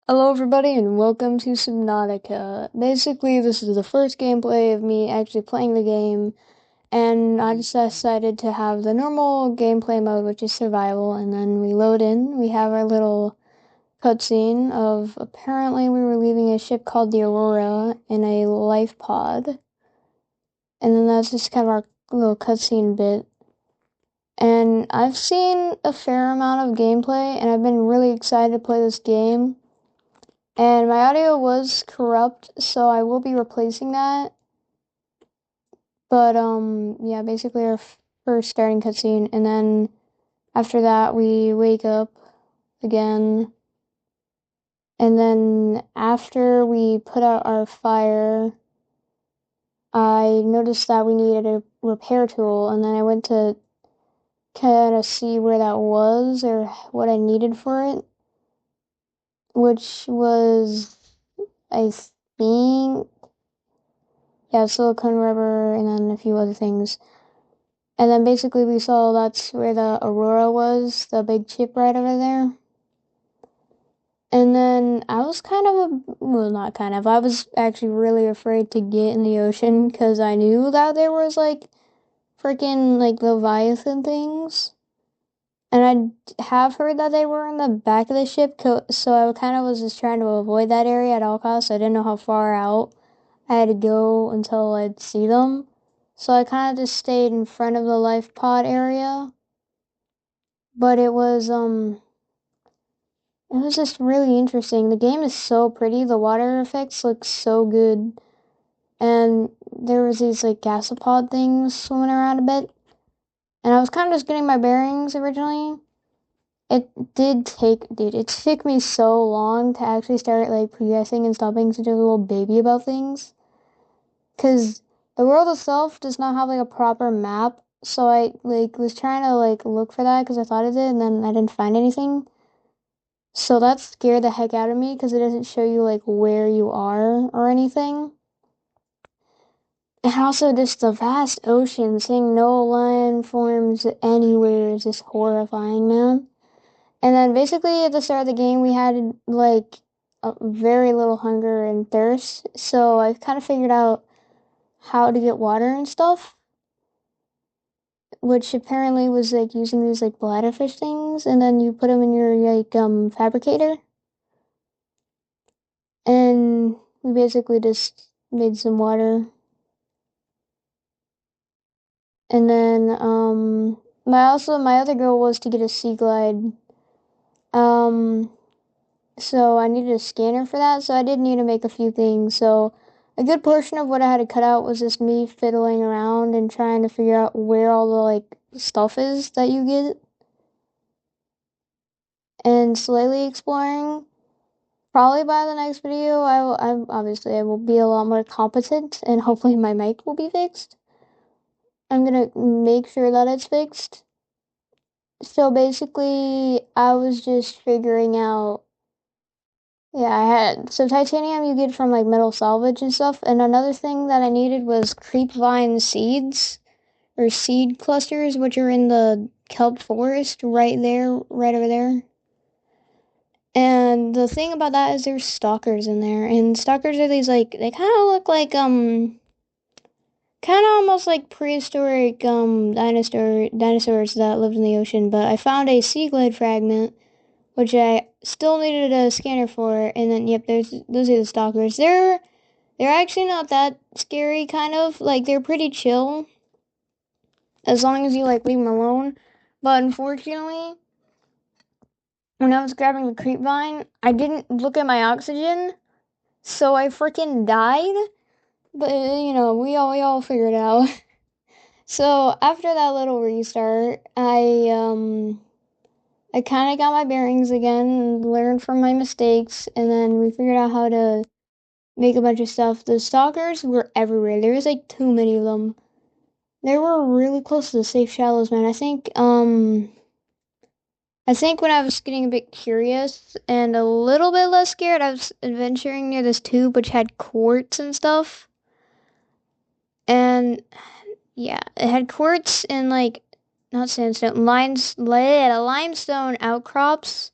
Hello everybody and welcome to Subnautica. Basically, this is the first gameplay of me actually playing the game, and I just decided to have the normal gameplay mode, which is survival, and then we load in. We have our little cutscene of apparently we were leaving a ship called the Aurora in a life pod, and then that's just kind of our little cutscene bit. And I've seen a fair amount of gameplay, and I've been really excited to play this game. And my audio was corrupt, so I will be replacing that. But yeah, basically our first starting cutscene, and then after that we wake up again, and then after we put out our fire, I noticed that we needed a repair tool, and then I went to kind of see where that was or what I needed for it, which was, I think, yeah, silicone rubber and then a few other things. And then basically we saw that's where the Aurora was, the big chip right over there. And then I was well, not kind of, I was actually really afraid to get in the ocean because I knew that there was like freaking like Leviathan things. And I have heard that they were in the back of the ship, so I kind of was just trying to avoid that area at all costs. I didn't know how far out I had to go until I'd see them. So I kind of just stayed in front of the life pod area. But it was just really interesting. The game is so pretty. The water effects look so good. And there was these like gasopod things swimming around a bit. And I was kind of just getting my bearings originally. It took me so long to actually start like progressing and stop being such a little baby about things. Cause the world itself does not have like a proper map. So I like was trying to like look for that because I thought it did, and then I didn't find anything. So that scared the heck out of me because it doesn't show you like where you are or anything. And also just the vast ocean, seeing no land forms anywhere is just horrifying, man. And then basically at the start of the game we had like a very little hunger and thirst, so I kind of figured out how to get water and stuff, which apparently was like using these like bladderfish things, and then you put them in your like fabricator, and we basically just made some water. And then my other goal was to get a sea glide. Um so I needed a scanner for that, so I did need to make a few things. So a good portion of what I had to cut out was just me fiddling around and trying to figure out where all the like stuff is that you get and slowly exploring. Probably by the next video, I will be a lot more competent and hopefully my mic will be fixed. I'm gonna make sure that it's fixed. So basically, I was just figuring out. Yeah, I had so titanium you get from like metal salvage and stuff, and another thing that I needed was creepvine seeds or seed clusters, which are in the kelp forest right there, right over there. And the thing about that is there's stalkers in there, and stalkers are these like they kind of look like kind of almost like prehistoric dinosaurs that lived in the ocean. But I found a sea glide fragment which I still needed a scanner for. And then, yep, those are the stalkers. They're actually not that scary, kind of like they're pretty chill as long as you like leave them alone. But unfortunately, when I was grabbing the creep vine, I didn't look at my oxygen, so I freaking died. But we all figured it out. So after that little restart, I kind of got my bearings again and learned from my mistakes, and then we figured out how to make a bunch of stuff. The stalkers were everywhere. There was like too many of them. They were really close to the safe shallows, man. I think when I was getting a bit curious and a little bit less scared, I was adventuring near this tube which had quartz and stuff. And yeah, it had quartz and like not sandstone, limestone outcrops,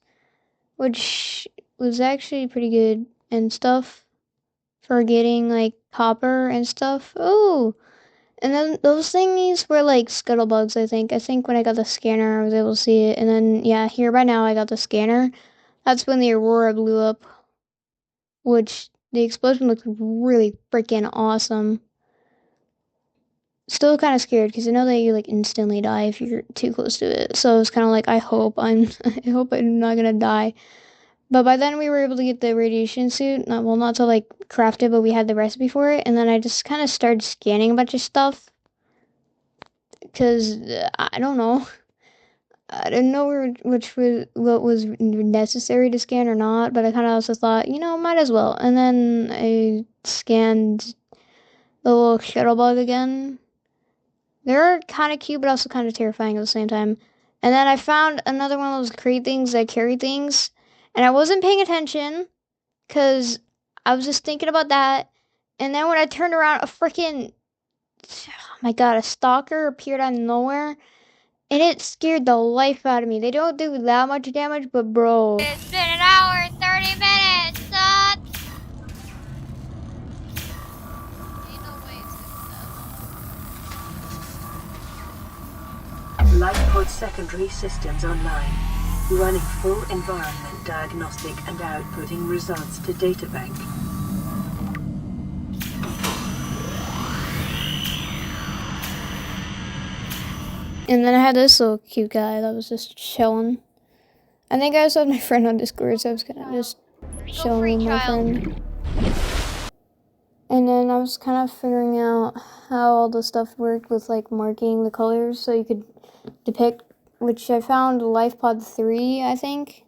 which was actually pretty good and stuff for getting like copper and stuff. Oh, and then those thingies were like scuttlebugs, I think. I think when I got the scanner, I was able to see it. And then, yeah, here by now I got the scanner. That's when the Aurora blew up, which the explosion looked really freaking awesome. Still kind of scared because I know that you like instantly die if you're too close to it. So it's kind of like I hope I'm not gonna die. But by then we were able to get the radiation suit. Not to like craft it, but we had the recipe for it. And then I just kind of started scanning a bunch of stuff because I don't know. I didn't know what was necessary to scan or not. But I kind of also thought, might as well. And then I scanned the little shuttlebug again. They're kind of cute, but also kind of terrifying at the same time. And then I found another one of those crate things that carry things, and I wasn't paying attention because I was just thinking about that. And then when I turned around, oh my god, a stalker appeared out of nowhere, and it scared the life out of me. They don't do that much damage, but bro. It's been an hour and 30 minutes, son! LifePod secondary systems online. Running full environment diagnostic and outputting results to databank. And then I had this little cute guy that was just chilling. I think I also had my friend on Discord, so I was kind of just chilling with my friend. And then I was kind of figuring out how all the stuff worked with like marking the colors so you could depict, which I found LifePod 3, I think.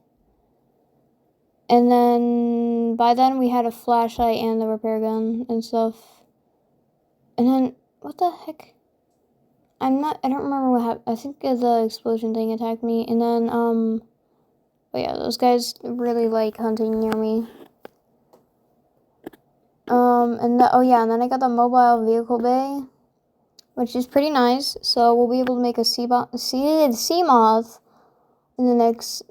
And then by then we had a flashlight and the repair gun and stuff. And then what the heck? I don't remember what happened. I think the explosion thing attacked me. And then but yeah, those guys really like hunting near me. And then I got the mobile vehicle bay, which is pretty nice. So we'll be able to make a sea moth in the next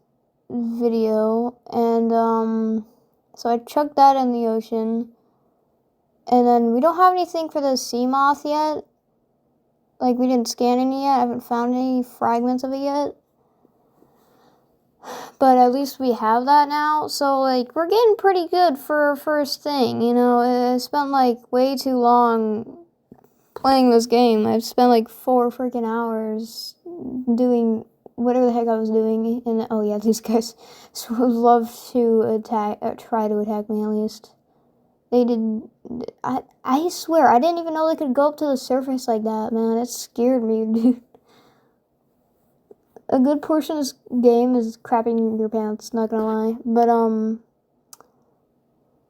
video. And so I chucked that in the ocean. And then we don't have anything for the sea moth yet. Like, we didn't scan any yet. I haven't found any fragments of it yet. But at least we have that now. So, like, we're getting pretty good for our first thing, I spent, like, way too long playing this game. I've spent, like, 4 freaking hours doing whatever the heck I was doing. And, oh, yeah, these guys would love to try to attack me, at least. They did. I swear, I didn't even know they could go up to the surface like that, man. It scared me, dude. A good portion of this game is crapping your pants, not gonna lie. But,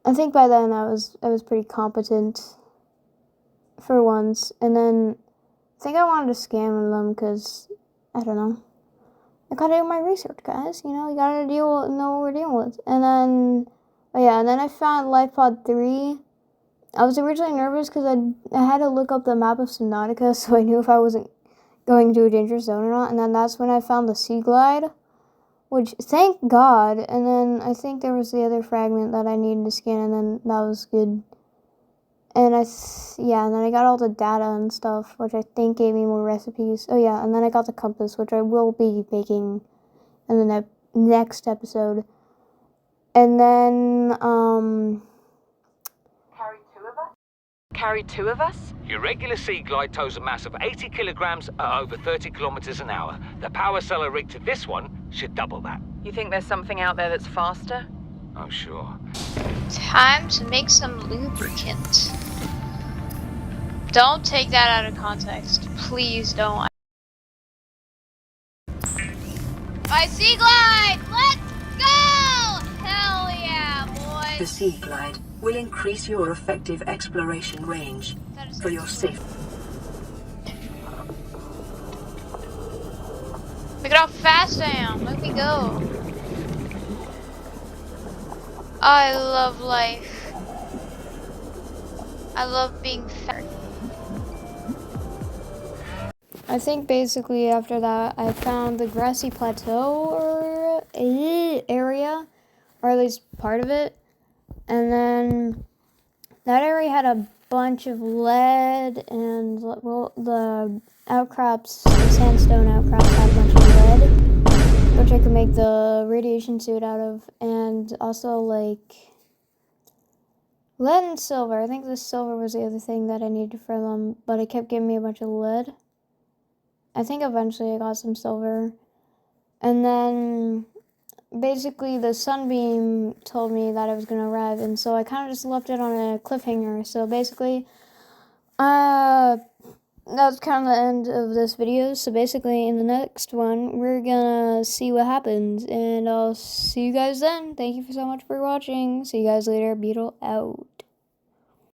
I think by then I was pretty competent for once. And then I think I wanted to scam them because, I don't know. I gotta do my research, guys. You gotta know what we're dealing with. And then, and then I found LifePod 3. I was originally nervous because I had to look up the map of Subnautica so I knew if I wasn't going to a dangerous zone or not. And then that's when I found the Sea Glide, which, thank God. And then I think there was the other fragment that I needed to scan, and then that was good. And and then I got all the data and stuff, which I think gave me more recipes. Oh yeah, and then I got the compass, which I will be making in the next episode. And then, Carry two of us? Your regular Sea Glide tows a mass of 80 kilograms at over 30 kilometers an hour. The power cell rigged to this one should double that. You think there's something out there that's faster? Oh, sure. Time to make some lubricant. Don't take that out of context. Please don't. My Sea Glide! Let's go! Hell yeah, boys! The Sea Glide will increase your effective exploration range for your safety. Look at how fast I am. Let me go. I love life. I love being fat. I think basically after that, I found the grassy plateau area or at least part of it. And then that area had a bunch of lead, and well, the outcrops, the sandstone outcrops had a bunch of lead, which I could make the radiation suit out of, and also like lead and silver. I think the silver was the other thing that I needed for them, but it kept giving me a bunch of lead. I think eventually I got some silver. And then basically the sunbeam told me that it was going to arrive, and so I kind of just left it on a cliffhanger. So basically, that's kind of the end of this video. So basically, in the next one, we're gonna see what happens, and I'll see you guys then. Thank you so much for watching. See you guys later. Beetle out.